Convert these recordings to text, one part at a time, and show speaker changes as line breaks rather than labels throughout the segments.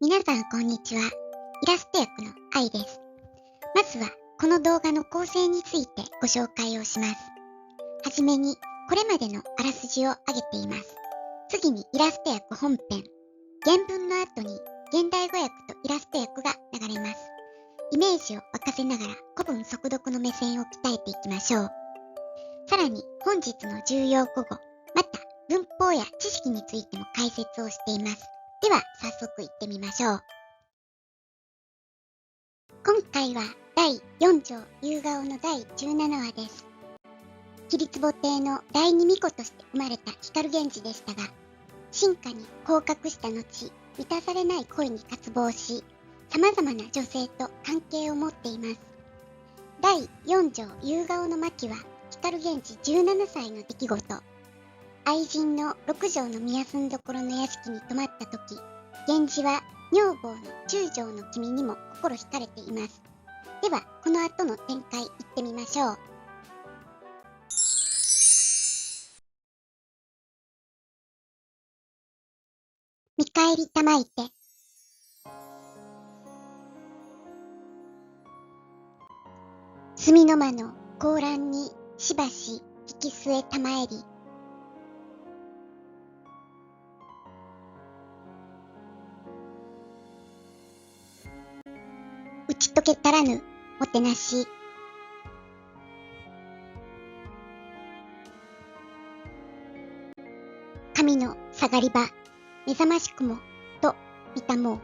皆さんこんにちは。イラスト役の愛です。まずはこの動画の構成についてご紹介をします。はじめにこれまでのあらすじを挙げています。次にイラスト役本編。原文の後に現代語訳とイラスト訳が流れます。イメージを沸かせながら古文速読の目線を鍛えていきましょう。さらに本日の重要古語、また文法や知識についても解説をしています。では早速行ってみましょう。今回は第4条夕顔の第17話です。桐壺亭の第二巫女として生まれた光源氏でしたが、進化に降格した後、満たされない恋に渇望し、様々な女性と関係を持っています。第4条夕顔の末期は、光源氏17歳の出来事。愛人の六条の宮住所の屋敷に泊まった時、源氏は女房の10条の君にも心惹かれています。では、この後の展開行ってみましょう。見返りたまいて。隅の間の高欄にしばし引き据えたまえり。打ち解けたらぬもてなし。神の下がり場、目覚ましくもと見たもう。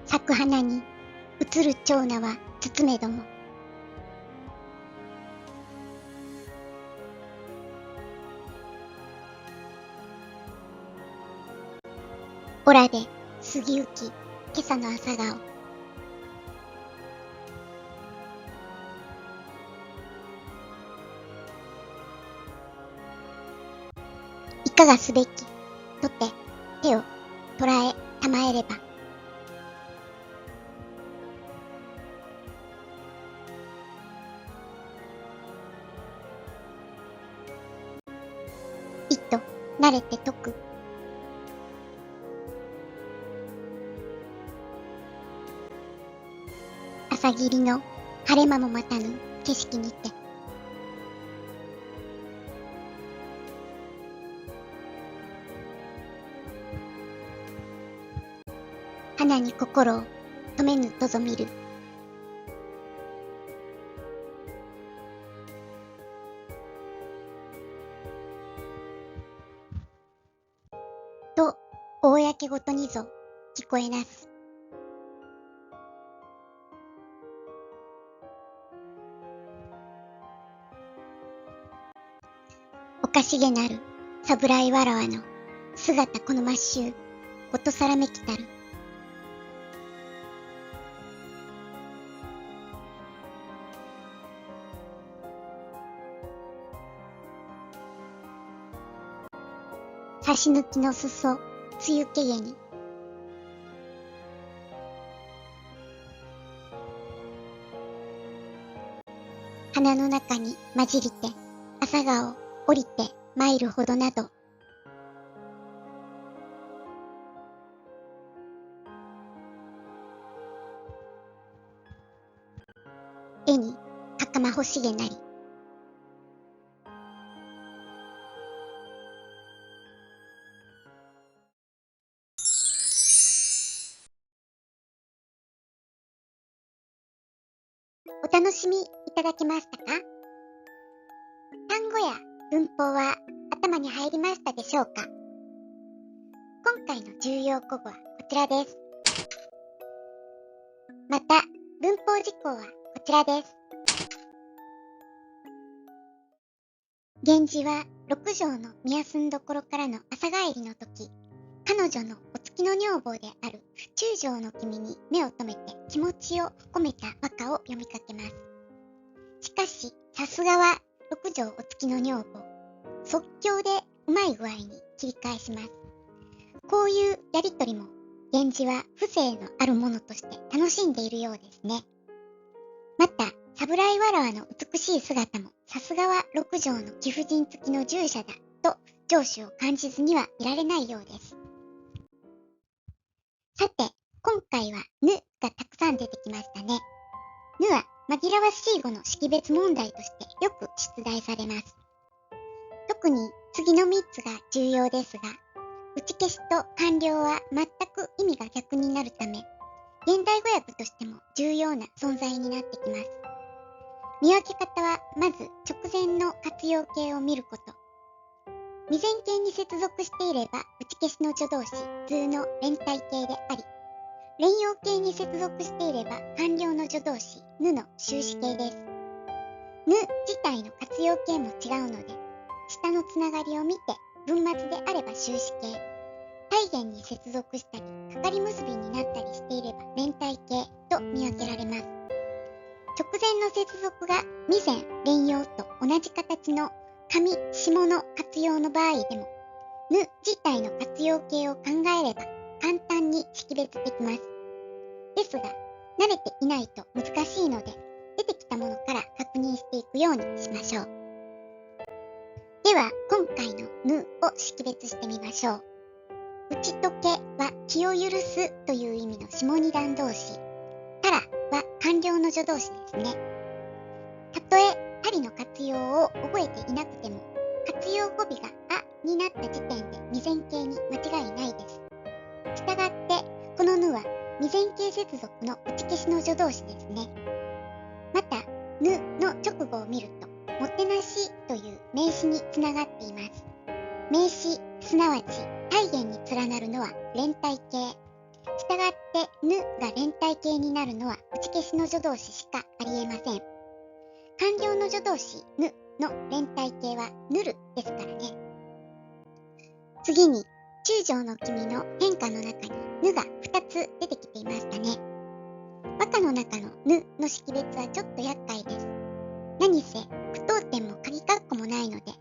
咲く花に映る蝶菜は包めども。オラで過ぎゆき今朝の朝顔。いかがすべきとて手を捉えたまえれば。いと慣れて解く。朝霧の晴れ間も待たぬ景色にて。花に心を止めぬとぞ見る。と公ごとにぞ聞こえなす。おかしげなる侍わらわの姿このまっしゅうことさらめきたる。差し抜きの裾つゆけげに。花の中に混じりて朝顔降りて参るほどなど。絵に袴欲しげなり。お楽しみいただけましたか？単語や文法は頭に入りましたでしょうか？今回の重要古語はこちらです。また、文法事項はこちらです。源氏は六条の宮住所からの朝帰りの時、彼女のお付きの女房である10条の君に目を留めて気持ちを込めた和歌を読みかけます。しかし、さすがは六条お付きの女房、即興でうまい具合に切り返します。こういうやりとりも源氏は風情のあるものとして楽しんでいるようですね。また、侍わらわの美しい姿も、さすがは6畳の貴婦人付きの従者だ、と上司を感じずにはいられないようです。さて、今回はぬがたくさん出てきましたね。ぬは紛らわしい語の識別問題としてよく出題されます。特に次の3つが重要ですが、打ち消しと完了は全く意味が逆になるため、現代語訳としても重要な存在になってきます。見分け方はまず直前の活用形を見ること。未然形に接続していれば打ち消しの助動詞図の連帯形であり、連用形に接続していれば完了の助動詞ぬの終止形です。ぬ自体の活用形も違うので、下のつながりを見て文末であれば終止形、体言に接続したりかかり結びになったりしていれば連帯形と見分けられます。直前の接続が未然連用と同じ形の上下の活用の場合でも、ぬ自体の活用形を考えれば簡単に識別できます。ですが、慣れていないと難しいので、出てきたものから確認していくようにしましょう。では、今回のぬを識別してみましょう。打ち解けは気を許すという意味の下二段動詞。たらは完了の助動詞ですね。たとえたりの活用を覚えていなくても、活用語尾があになった時点で未然形に間違いないです。したがって、このぬは未然形接続の打ち消しの助動詞ですね。また、ぬの直後を見ると、もてなしという名詞につながっています。名詞、すなわち体言に連なるのは連帯形。したがって、ぬが連帯形になるのは打ち消しの助動詞しかありえません。完了の助動詞ぬの連帯形はぬるですからね。次に、中条の君の変化の中にぬが2つ出てきていましたね。和歌の中のぬの識別はちょっと厄介です。何せ句読点も鍵括弧もないので、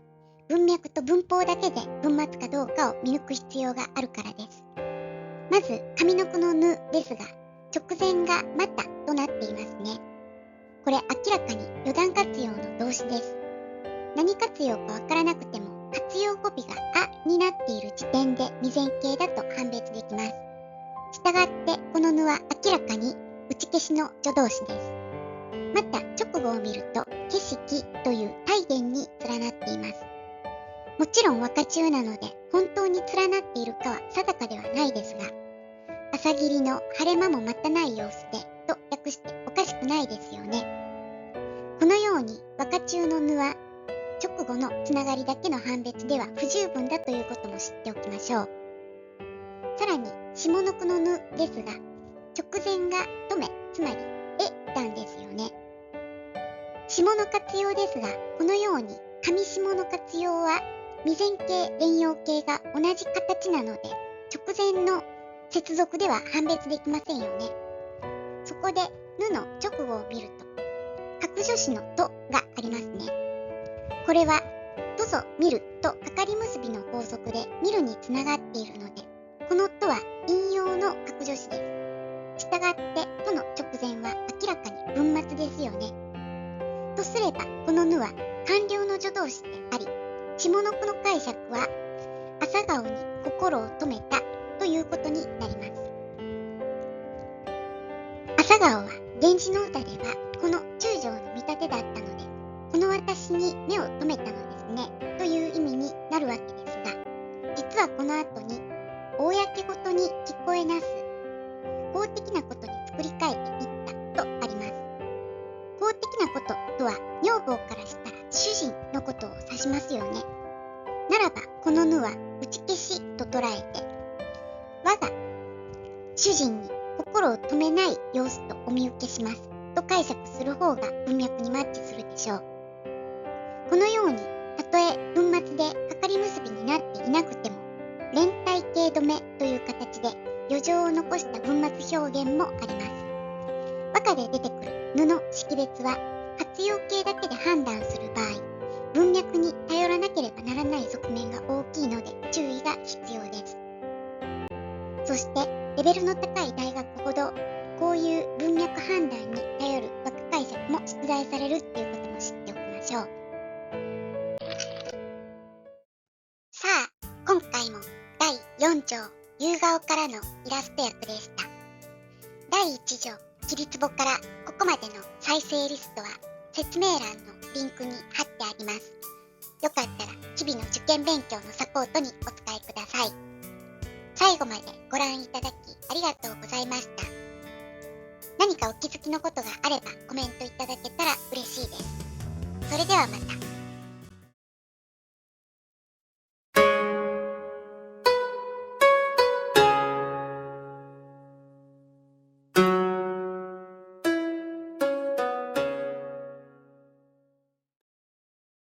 文脈と文法だけで文末かどうかを見抜く必要があるからです。まず上の句のぬですが、直前がまたとなっていますね。これ明らかに余談活用の動詞です。何活用かわからなくても、活用語尾があになっている時点で未然形だと判別できます。したがってこのぬは明らかに打ち消しの助動詞です。また直後を見ると、景色という体言に連なっています。もちろん和歌中なので本当に連なっているかは定かではないですが、朝霧の晴れ間もまたない様子でと訳しておかしくないですよね。このように和歌中のぬは直後のつながりだけの判別では不十分だということも知っておきましょう。さらに下の句のぬですが、直前が止め、つまりえ段ですよね。下の活用ですが、このように上下の活用は未然形連用形が同じ形なので、直前の接続では判別できませんよね。そこでぬの直後を見ると、格助詞のとがありますね。これはどうぞ見るとかかり結びの法則で見るにつながっているので、このとは引用の格助詞です。したがってとの直前は明らかに文末ですよね。とすればこのぬは完了の助動詞であり、下の句の解釈は朝顔に心を留めたということになります。朝顔は源氏の歌ではこの中条の見立てだったので、この私に目を留めたのですねという意味になるわけですが、実はこの後に公ごとに聞こえなす公的なことに作り変えていったとあります。公的なこととは女房からしたら主人のことを指しますよね。ならばこのぬは打ち消しと捉えて、我が主人に心を止めない様子とお見受けしますと解釈する方が文脈にマッチするでしょう。このように、たとえ文末でかかり結びになっていなくても、連帯形止めという形で余剰を残した文末表現もあります。和歌で出てくるぬの識別は活用形だけで判断する場合、文脈に頼らなければならない側面が大きいので注意が必要です。そしてレベルの高い大学ほどこういう文脈判断に頼る和歌解釈もされるっていうことも知っておきましょう。さあ、今回も第4章夕顔からのイラスト役でした。第1章きりつぼからここまでの再生リストは説明欄のリンクに貼ってあります。よかったら日々の受験勉強のサポートにお使いください。最後までご覧いただきありがとうございました。何かお気づきのことがあればコメント